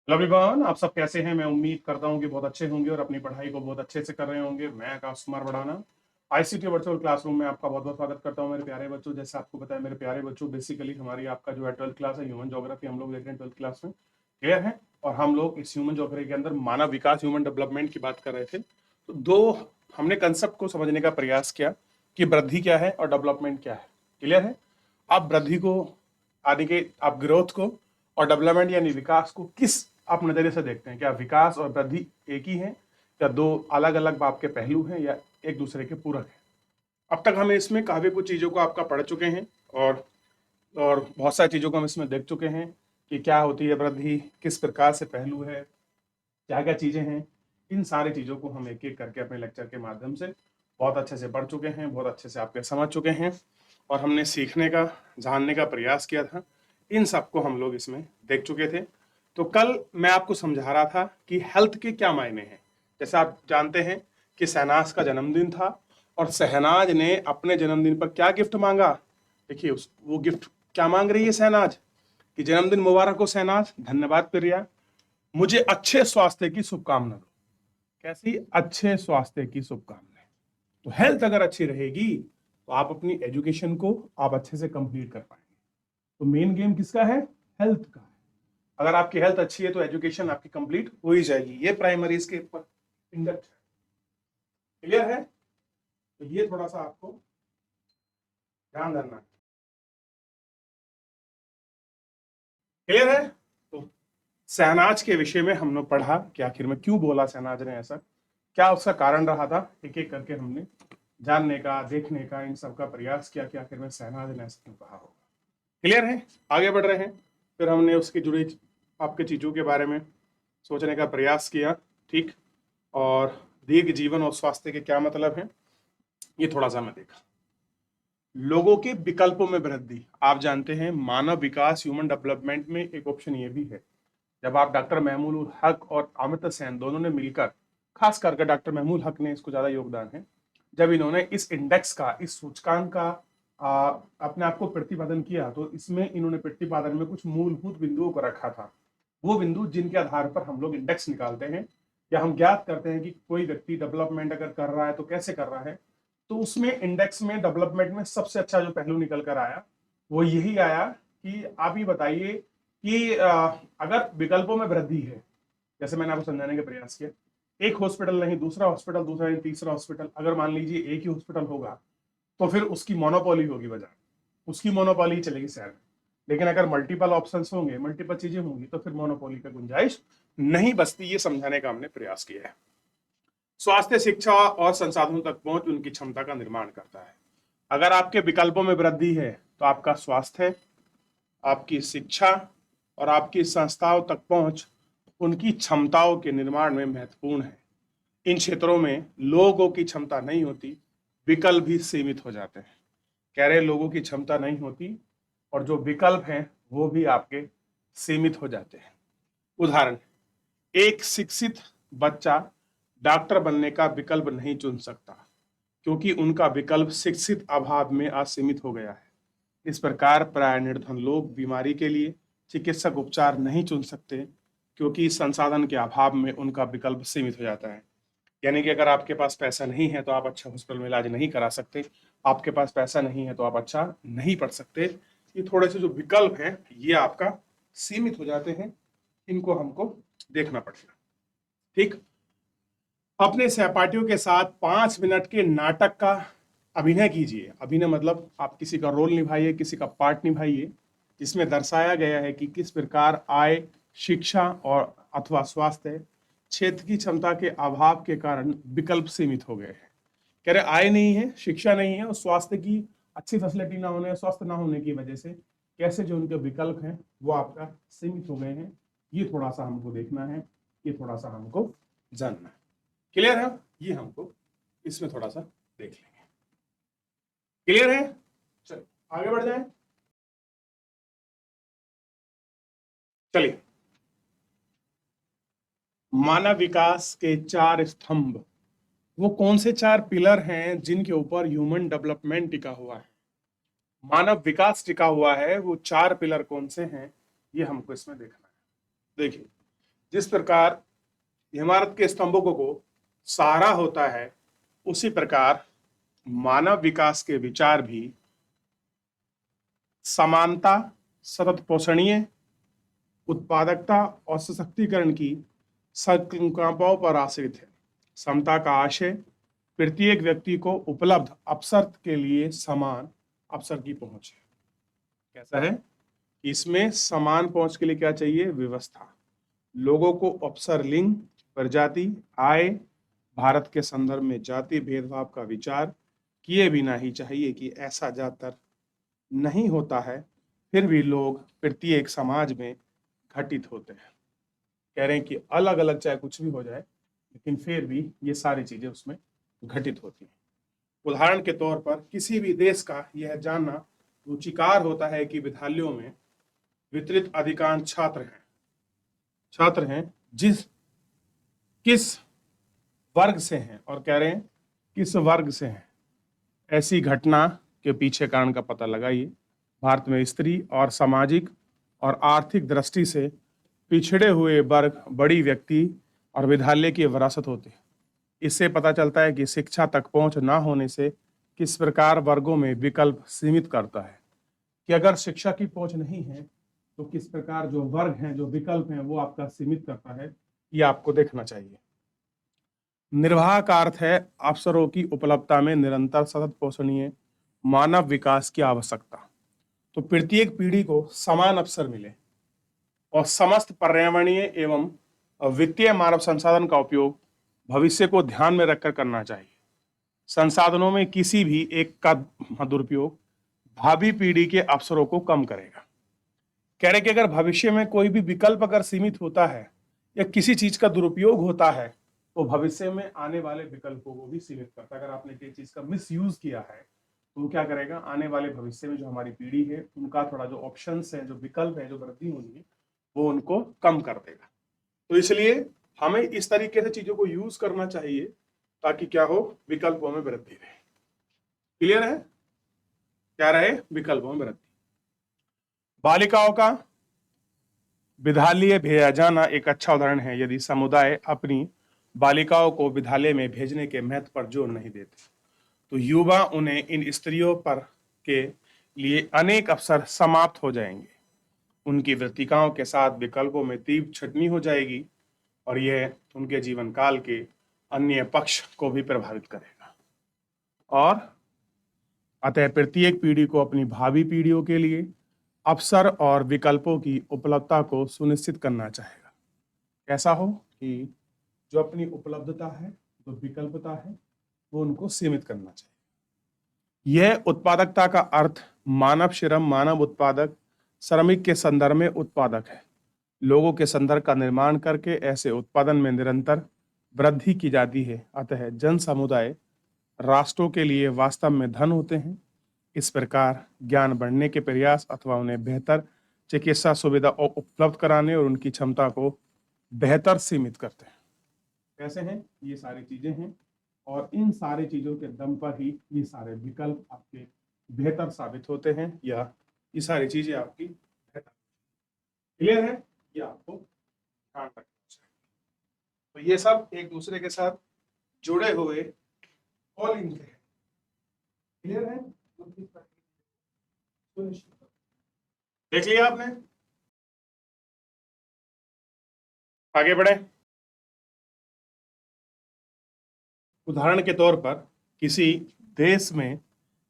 Hello everyone, आप सब कैसे हैं? मैं उम्मीद करता हूं कि बहुत अच्छे होंगे और अपनी पढ़ाई को बहुत अच्छे से कर रहे होंगे। मैं आकाश कुमार बढ़ाना आईसीटी वर्चुअल क्लासरूम में आपका बहुत बहुत स्वागत करता हूं। मेरे प्यारे बच्चों, जैसे आपको पता है मेरे प्यारे बच्चों, बेसिकली हमारी आपका जो है 12th क्लास है, ह्यूमन ज्योग्राफी हम लोग देख रहे हैं 12th क्लास में। क्लियर है? और हम लोग इस ह्यूमन ज्योग्राफी के अंदर मानव विकास, ह्यूमन डेवलपमेंट की बात कर रहे थे। तो दो हमने कंसेप्ट को समझने का प्रयास किया कि वृद्धि क्या है और डेवलपमेंट क्या है। क्लियर है? आप वृद्धि को, आदि के आप ग्रोथ को, और डेवलपमेंट यानी विकास को किस आप नजरिए से देखते हैं? क्या विकास और वृद्धि एक ही है, या दो अलग अलग बाप के पहलू हैं, या एक दूसरे के पूरक हैं? अब तक हम इसमें काफी कुछ चीजों को आपका पढ़ चुके हैं, और बहुत सारी चीजों को हम इसमें देख चुके हैं कि क्या होती है वृद्धि, किस प्रकार से पहलू है, क्या क्या चीजें हैं। इन सारी चीजों को हम एक एक करके अपने लेक्चर के माध्यम से बहुत अच्छे से पढ़ चुके हैं, बहुत अच्छे से आपके समझ चुके हैं, और हमने सीखने का, जानने का प्रयास किया था। इन सबको हम लोग इसमें देख चुके थे। तो कल मैं आपको समझा रहा था कि हेल्थ के क्या मायने हैं। जैसे आप जानते हैं कि शहनाज का जन्मदिन था, और शहनाज ने अपने जन्मदिन पर क्या गिफ्ट मांगा। देखिए उस वो गिफ्ट क्या मांग रही है शहनाज, कि जन्मदिन मुबारक हो शहनाज, धन्यवाद प्रिया, मुझे अच्छे स्वास्थ्य की शुभकामना दो। कैसी? अच्छे स्वास्थ्य की शुभकामनाएं। तो हेल्थ अगर अच्छी रहेगी तो आप अपनी एजुकेशन को आप अच्छे से कंप्लीट कर पाएंगे। तो मेन गेम किसका है? हेल्थ का है। अगर आपकी हेल्थ अच्छी है तो एजुकेशन आपकी कंप्लीट हो ही जाएगी। ये प्राइमरीज के ऊपर इंडेक्स है। क्लियर है? तो ये थोड़ा सा आपको ध्यान देना है। क्लियर है? तो शहनाज के विषय में हमने पढ़ा कि आखिर में क्यों बोला शहनाज ने ऐसा, क्या उसका कारण रहा था। एक एक करके हमने जानने का, देखने का, इन सब का प्रयास किया कि आखिर में शहनाज ने ऐसा क्यों कहा होगा। क्लियर है? आगे बढ़ रहे हैं। फिर हमने उसकी जुड़ी आपके चीजों के बारे में सोचने का प्रयास किया। ठीक। और दीर्घ जीवन और स्वास्थ्य के क्या मतलब है, ये थोड़ा सा मैं देखा। लोगों के विकल्पों में वृद्धि। आप जानते हैं मानव विकास, ह्यूमन डेवलपमेंट में एक ऑप्शन ये भी है। जब आप डॉक्टर महमूद उल हक और अमित सेन दोनों ने मिलकर, खास करके डॉक्टर महमूद हक ने इसको ज्यादा योगदान है, जब इन्होंने इस इंडेक्स का, इस सूचकांक का अपने आप को प्रतिपादन किया, तो इसमें इन्होंने प्रतिपादन में कुछ मूलभूत बिंदुओं को रखा था। वो बिंदु जिनके आधार पर हम लोग इंडेक्स निकालते हैं, या हम ज्ञात करते हैं कि कोई व्यक्ति डेवलपमेंट अगर कर रहा है तो कैसे कर रहा है। तो उसमें इंडेक्स में, डेवलपमेंट में सबसे अच्छा जो पहलू निकल कर आया वो यही आया कि आप ये बताइए कि अगर विकल्पों में वृद्धि है, जैसे मैंने आपको समझाने का प्रयास किया, एक हॉस्पिटल नहीं, दूसरा हॉस्पिटल, दूसरा नहीं, तीसरा हॉस्पिटल, अगर मान लीजिए एक ही हॉस्पिटल होगा तो फिर उसकी मोनोपोली होगी बाजार, उसकी मोनोपोली चलेगी शहर में। लेकिन अगर मल्टीपल ऑप्शंस होंगे, मल्टीपल चीजें होंगी, तो फिर मोनोपोली का गुंजाइश नहीं बचती। ये समझाने का हमने प्रयास किया है। स्वास्थ्य, शिक्षा और संसाधनों तक पहुंच उनकी क्षमता का निर्माण करता है। अगर आपके विकल्पों में वृद्धि है तो आपका स्वास्थ्य, आपकी शिक्षा और आपकी संस्थाओं तक पहुंच उनकी क्षमताओं के निर्माण में महत्वपूर्ण है। इन क्षेत्रों में लोगों की क्षमता नहीं होती, विकल्प भी सीमित हो जाते हैं। कह रहे लोगों की क्षमता नहीं होती और जो विकल्प हैं वो भी आपके सीमित हो जाते हैं। उदाहरण, एक शिक्षित बच्चा डॉक्टर बनने का विकल्प नहीं चुन सकता, क्योंकि उनका विकल्प शिक्षित अभाव में असीमित हो गया है। इस प्रकार प्राय निर्धन लोग बीमारी के लिए चिकित्सक उपचार नहीं चुन सकते, क्योंकि संसाधन के अभाव में उनका विकल्प सीमित हो जाता है। यानी कि अगर आपके पास पैसा नहीं है तो आप अच्छा हॉस्पिटल में इलाज नहीं करा सकते, आपके पास पैसा नहीं है तो आप अच्छा नहीं पढ़ सकते। ये थोड़े से जो विकल्प हैं ये आपका सीमित हो जाते हैं, इनको हमको देखना पड़ेगा। ठीक। अपने सहपाठियों के साथ 5 मिनट के नाटक का अभिनय कीजिए। अभिनय मतलब आप किसी का रोल निभाइए, किसी का पार्ट निभाइए, जिसमें दर्शाया गया है कि किस प्रकार आय, शिक्षा और अथवा स्वास्थ्य क्षेत्र की क्षमता के अभाव के कारण विकल्प सीमित हो गए हैं। कह रहे आय नहीं है, शिक्षा नहीं है, और स्वास्थ्य की अच्छी फैसिलिटी ना होने, स्वस्थ ना होने की वजह से कैसे जो उनके विकल्प हैं वो आपका सीमित हो गए हैं। ये थोड़ा सा हमको देखना है, ये थोड़ा सा हमको जानना है। क्लियर है? ये हमको इसमें थोड़ा सा देख लेंगे। क्लियर है? चलिए आगे बढ़ जाए। चलिए, मानव विकास के 4 स्तंभ, वो कौन से 4 पिलर हैं जिनके ऊपर ह्यूमन डेवलपमेंट टिका हुआ है? मानव विकास टिका हुआ है, वो 4 पिलर कौन से हैं, ये हमको इसमें देखना है। देखिए, जिस प्रकार इमारत के स्तंभों को सहारा होता है, उसी प्रकार मानव विकास के विचार भी समानता, सतत पोषणीय, उत्पादकता और सशक्तिकरण की संकल्पनाओं पर आश्रित है। समता का आशय प्रत्येक व्यक्ति को उपलब्ध अवसर के लिए समान अवसर की पहुंच है। कैसा है? इसमें समान पहुंच के लिए क्या चाहिए? व्यवस्था। लोगों को अवसर, लिंग, प्रजाति, आय, भारत के संदर्भ में जाति भेदभाव का विचार किए बिना ही चाहिए कि ऐसा ज्यादातर नहीं होता है, फिर भी लोग प्रत्येक समाज में घटित होते हैं। कह रहे हैं कि अलग अलग चाहे कुछ भी हो जाए, लेकिन फिर भी ये सारी चीजें उसमें घटित होती हैं। उदाहरण के तौर पर किसी भी देश का यह जानना रुचिकार होता है कि विद्यालयों में वितरित अधिकांश छात्र हैं जिस किस वर्ग से हैं, और कह रहे हैं किस वर्ग से हैं। ऐसी घटना के पीछे कारण का पता लगाइए। भारत में स्त्री और सामाजिक और आर्थिक दृष्टि से पिछड़े हुए वर्ग बड़ी व्यक्ति और विद्यालय की विरासत होती है। इससे पता चलता है कि शिक्षा तक पहुंच ना होने से किस प्रकार वर्गों में विकल्प सीमित करता है, कि अगर शिक्षा की पहुंच नहीं है तो किस प्रकार जो वर्ग हैं, जो विकल्प हैं, वो आपका सीमित करता है। ये आपको देखना चाहिए। निर्वाह का अर्थ है अवसरों की उपलब्धता में निरंतर सतत पोषणीय मानव विकास की आवश्यकता। तो प्रत्येक पीढ़ी को समान अवसर मिले और समस्त पर्यावरणीय एवं वित्तीय मानव संसाधन का उपयोग भविष्य को ध्यान में रखकर करना चाहिए। संसाधनों में किसी भी एक का दुरुपयोग भावी पीढ़ी के अवसरों को कम करेगा। कह रहे कि अगर भविष्य में कोई भी विकल्प अगर सीमित होता है या किसी चीज का दुरुपयोग होता है, तो भविष्य में आने वाले विकल्पों को भी सीमित करता है। अगर आपने किसी चीज का मिस यूज किया है तो वो क्या करेगा? आने वाले भविष्य में जो हमारी पीढ़ी है, उनका थोड़ा जो ऑप्शंस है, जो विकल्प है, जो वृद्धि होनी है, वो उनको कम कर देगा। तो इसलिए हमें इस तरीके से चीजों को यूज करना चाहिए ताकि क्या हो? विकल्पों में वृद्धि रहे। क्लियर है? क्या रहे? विकल्पों में वृद्धि। बालिकाओं का विद्यालय भेजा जाना एक अच्छा उदाहरण है। यदि समुदाय अपनी बालिकाओं को विद्यालय में भेजने के महत्व पर जोर नहीं देते, तो युवा उन्हें इन स्त्रियों पर के लिए अनेक अवसर समाप्त हो जाएंगे। उनकी वृत्तिकाओं के साथ विकल्पों में तीव्र छटनी हो जाएगी और यह उनके जीवन काल के अन्य पक्ष को भी प्रभावित करेगा। और अतः प्रत्येक पीढ़ी को अपनी भावी पीढ़ियों के लिए अवसर और विकल्पों की उपलब्धता को सुनिश्चित करना चाहेगा। कैसा हो कि जो अपनी उपलब्धता है, जो विकल्पता है, वो उनको सीमित करना चाहिए। यह उत्पादकता का अर्थ मानव श्रम, मानव उत्पादक, श्रमिक के संदर्भ में उत्पादक है। लोगों के संदर्भ का निर्माण करके ऐसे उत्पादन में निरंतर वृद्धि की जाती है। अतः जन समुदाय राष्ट्रों के लिए वास्तव में धन होते हैं। इस प्रकार ज्ञान बढ़ने के प्रयास अथवा उन्हें बेहतर चिकित्सा सुविधा उपलब्ध कराने और उनकी क्षमता को बेहतर सीमित करते हैं। कैसे हैं? ये सारी चीजें हैं और इन सारी चीजों के दम पर ही ये सारे विकल्प आपके बेहतर साबित होते हैं, या ये सारी चीजें आपकी बेहतर। क्लियर है? ये आपको ध्यान रखना चाहिए। तो ये सब एक दूसरे के साथ जुड़े हुए कॉलिंग है। क्लियर है? देख लिया आपने? आगे बढ़े। उदाहरण के तौर पर किसी देश में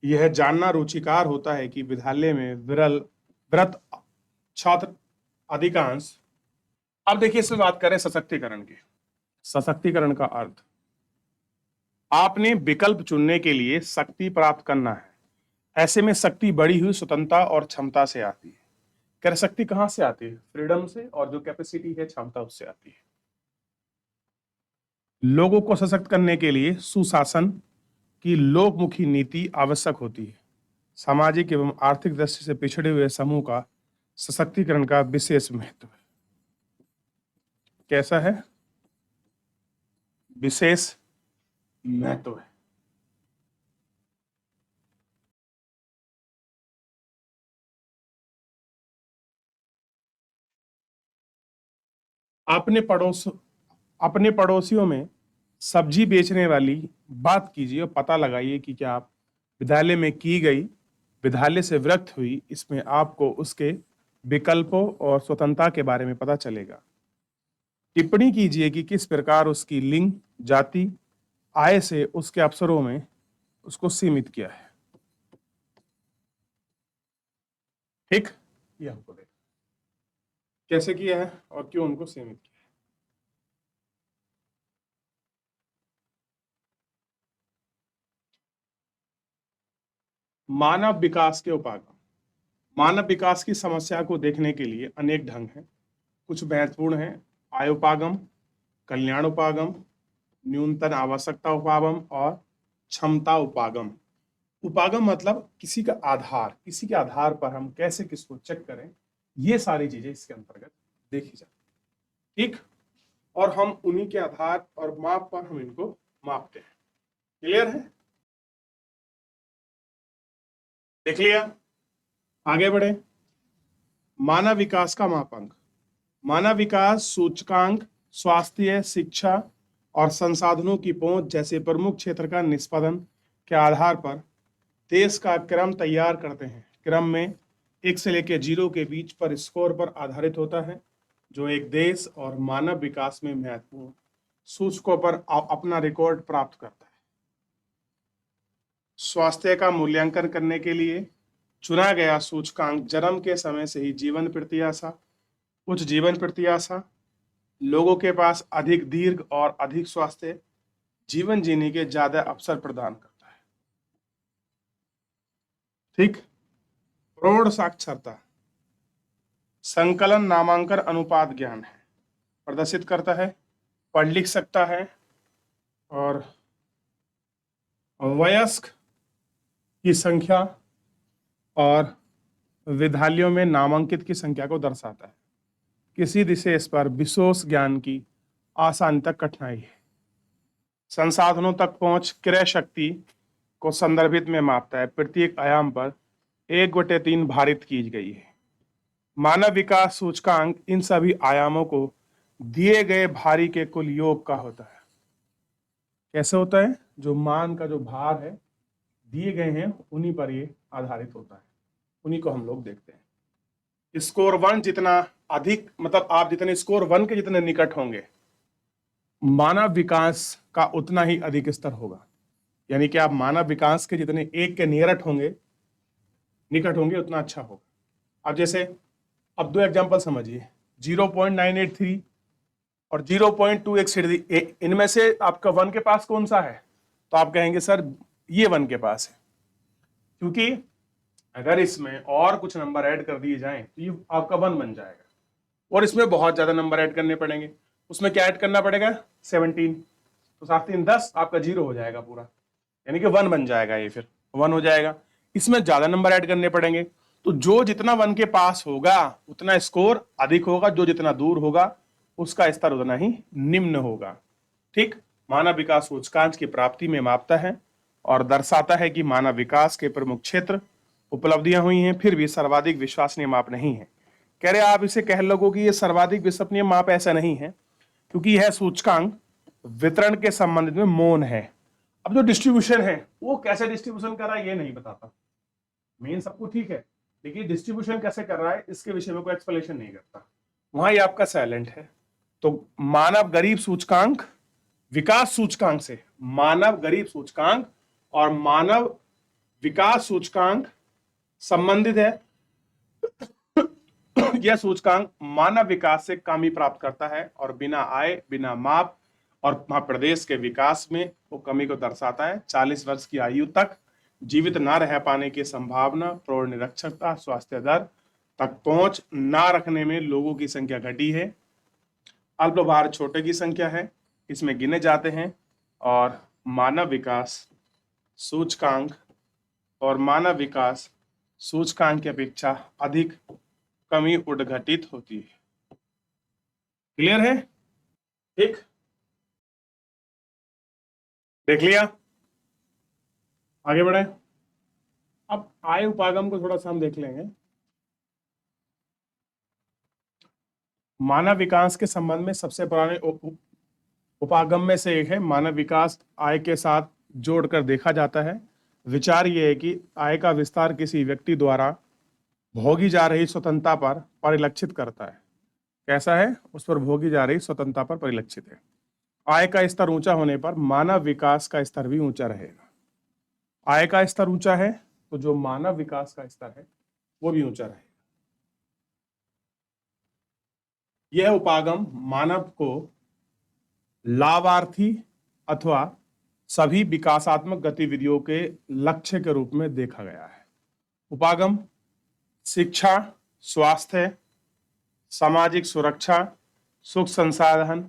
यह जानना रुचिकार होता है कि विद्यालय में व्रत छात्र अधिकांश। अब देखिए, इसमें बात करें सशक्तिकरण की। सशक्तिकरण का अर्थ आपने विकल्प चुनने के लिए शक्ति प्राप्त करना है। ऐसे में शक्ति बढ़ी हुई स्वतंत्रता और क्षमता से आती है। कर शक्ति कहां से आती है? फ्रीडम से, और जो कैपेसिटी है, क्षमता, उससे आती है। लोगों को सशक्त करने के लिए सुशासन की लोकमुखी नीति आवश्यक होती है। सामाजिक एवं आर्थिक दृष्टि से पिछड़े हुए समूह का सशक्तिकरण का विशेष महत्व है। कैसा है? विशेष महत्व है। अपने पड़ोसियों में सब्जी बेचने वाली बात कीजिए और पता लगाइए कि क्या आप विद्यालय में की गई, विद्यालय से विरक्त हुई, इसमें आपको उसके विकल्पों और स्वतंत्रता के बारे में पता चलेगा। टिप्पणी कीजिए कि किस प्रकार उसकी लिंग, जाति, आय से उसके अवसरों में उसको सीमित किया है। ठीक, ये हमको देख कैसे किया है और क्यों उनको सीमित किया है। मानव विकास के उपागम। मानव विकास की समस्या को देखने के लिए अनेक ढंग हैं। कुछ महत्वपूर्ण हैं: आय उपागम, कल्याण उपागम, न्यूनतम आवश्यकता उपागम और क्षमता उपागम। उपागम मतलब किसी का आधार, किसी के आधार पर हम कैसे किसको चेक करें, ये सारी चीजें इसके अंतर्गत देखी जाती। ठीक, और हम उन्हीं के आधार और माप पर हम इनको मापते हैं। क्लियर है? देख लिया, आगे बढ़े। मानव विकास का मापांक। मानव विकास सूचकांक स्वास्थ्य, शिक्षा और संसाधनों की पहुंच जैसे प्रमुख क्षेत्र का निष्पादन के आधार पर देश का क्रम तैयार करते हैं। क्रम में 1 से लेकर 0 के बीच पर स्कोर पर आधारित होता है, जो एक देश और मानव विकास में महत्वपूर्ण सूचकों पर अपना रिकॉर्ड प्राप्त करता है। स्वास्थ्य का मूल्यांकन करने के लिए चुना गया सूचकांक जन्म के समय से ही जीवन प्रत्याशा, उच्च जीवन प्रत्याशा, लोगों के पास अधिक दीर्घ और अधिक स्वास्थ्य जीवन जीने के ज्यादा अवसर प्रदान करता है। ठीक, प्रौढ़ साक्षरता संकलन नामांकन अनुपात ज्ञान है, प्रदर्शित करता है, पढ़ लिख सकता है और वयस्क की संख्या और विद्यालयों में नामांकित की संख्या को दर्शाता है। किसी विशेष पर विशेष ज्ञान की आसानी तक कठिनाई है। संसाधनों तक पहुंच क्रय शक्ति को संदर्भित में मापता है। प्रत्येक आयाम पर 1/3 भारित की गई है। मानव विकास सूचकांक इन सभी आयामों को दिए गए भारी के कुल योग का होता है। कैसे होता है? जो मान का जो भार है दिए गए हैं उन्हीं पर ये आधारित होता है, उन्हीं को हम लोग देखते हैं। स्कोर 1 जितना अधिक, मतलब आप जितने स्कोर 1 के जितने निकट होंगे, मानव विकास का उतना ही अधिक स्तर होगा। यानी कि आप मानव विकास के जितने 1 के निकट होंगे उतना अच्छा होगा। अब जैसे अब 2 एग्जांपल समझिए, 0.983 और 0.283, इनमें से आपका 1 के पास कौन सा है? तो आप कहेंगे सर ये 1 के पास है, क्योंकि अगर इसमें और कुछ नंबर ऐड कर दिए जाएं तो ये आपका 1 बन जाएगा, और इसमें बहुत ज्यादा नंबर ऐड करने पड़ेंगे। उसमें क्या ऐड करना पड़ेगा? 17, तो 7 3 10, आपका 0 हो जाएगा पूरा, यानी कि 1 बन जाएगा, ये फिर 1 हो जाएगा। इसमें ज्यादा नंबर ऐड करने पड़ेंगे, तो जो जितना 1 के पास होगा उतना स्कोर अधिक होगा, जो जितना दूर होगा उसका स्तर उतना ही निम्न होगा। ठीक, मानव विकास सूचकांक की प्राप्ति में मापता है और दर्शाता है कि मानव विकास के प्रमुख क्षेत्र उपलब्धियां हुई हैं, फिर भी सर्वाधिक विश्वसनीय माप नहीं है। कह रहे आप इसे कह लोगों कि ये सर्वाधिक विश्वसनीय माप ऐसा नहीं है, क्योंकि यह सूचकांक वितरण के संबंध में मौन है। अब जो डिस्ट्रीब्यूशन है वो कैसे डिस्ट्रीब्यूशन कर रहा है ये नहीं बताता। मेन सब कुछ ठीक है, लेकिन डिस्ट्रीब्यूशन कैसे कर रहा है इसके विषय में कोई एक्सप्लेनेशन नहीं करता, वहां ये आपका साइलेंट है। तो मानव गरीब सूचकांक विकास सूचकांक से, मानव गरीब सूचकांक और मानव विकास सूचकांक संबंधित है। यह सूचकांक मानव विकास से कमी प्राप्त करता है और बिना आय, बिना माप और प्रदेश के विकास में वो कमी को दर्शाता है। 40 वर्ष की आयु तक जीवित ना रह पाने की संभावना, प्रौढ़ निरक्षरता, स्वास्थ्य दर तक पहुंच ना रखने में लोगों की संख्या घटी है। अल्प भार छोटे की संख्या है, इसमें गिने जाते हैं, और मानव विकास सूचकांक और मानव विकास सूचकांक की अपेक्षा अधिक कमी उद्घटित होती है। क्लियर है? ठीक, देख लिया, आगे बढ़े। अब आय उपागम को थोड़ा सा हम देख लेंगे। मानव विकास के संबंध में सबसे पुराने उपागम में से एक है। मानव विकास आय के साथ जोड़कर देखा जाता है। विचार यह है कि आय का विस्तार किसी व्यक्ति द्वारा भोगी जा रही स्वतंत्रता पर परिलक्षित करता है। कैसा है? उस पर भोगी जा रही स्वतंत्रता पर परिलक्षित है। आय का स्तर ऊंचा होने पर मानव विकास का स्तर भी ऊंचा रहेगा। आय का स्तर ऊंचा है तो जो मानव विकास का स्तर है वो भी ऊंचा रहेगा। यह उपागम मानव को लाभार्थी अथवा सभी विकासात्मक गतिविधियों के लक्ष्य के रूप में देखा गया है। उपागम शिक्षा, स्वास्थ्य, सामाजिक सुरक्षा, सुख संसाधन,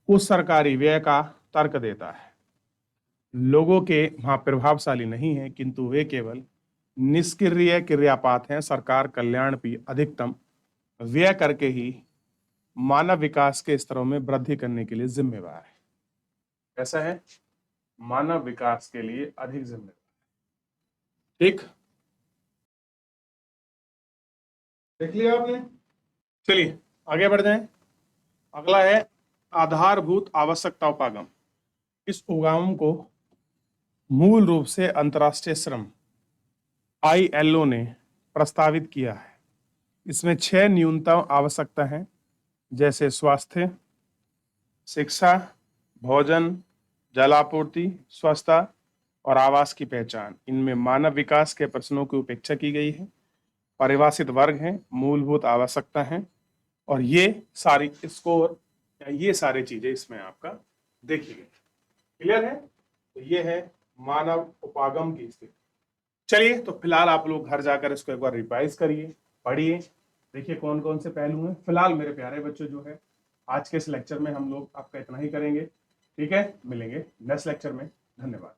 उस सरकारी व्यय का तर्क देता है। लोगों के वहां प्रभावशाली नहीं है, किंतु वे केवल निष्क्रिय क्रियापात हैं। सरकार कल्याण भी अधिकतम व्यय करके ही मानव विकास के स्तरों में वृद्धि करने के लिए जिम्मेवार है। ऐसा है, मानव विकास के लिए अधिक जिम्मेदार। ठीक, देख लिया आपने? चलिए आगे बढ़ जाएं। अगला है आधारभूत आवश्यकता उपागम। इस उपागम को मूल रूप से अंतर्राष्ट्रीय श्रम ILO ने प्रस्तावित किया है। इसमें 6 न्यूनतम आवश्यकता है, जैसे स्वास्थ्य, शिक्षा, भोजन, जलापूर्ति, स्वच्छता और आवास की पहचान। इनमें मानव विकास के प्रश्नों की उपेक्षा की गई है। परिभाषित वर्ग हैं, मूलभूत आवश्यकता हैं, और ये सारी स्कोर या ये सारी चीजें इसमें आपका देखी गई। क्लियर है? तो ये है मानव उपागम की स्थिति। चलिए, तो फिलहाल आप लोग घर जाकर इसको एक बार रिवाइज करिए, पढ़िए, देखिए कौन कौन से पहलू हैं। फिलहाल मेरे प्यारे बच्चों, जो है आज के इस लेक्चर में हम लोग आपका इतना ही करेंगे। ठीक है, मिलेंगे नेक्स्ट लेक्चर में। धन्यवाद।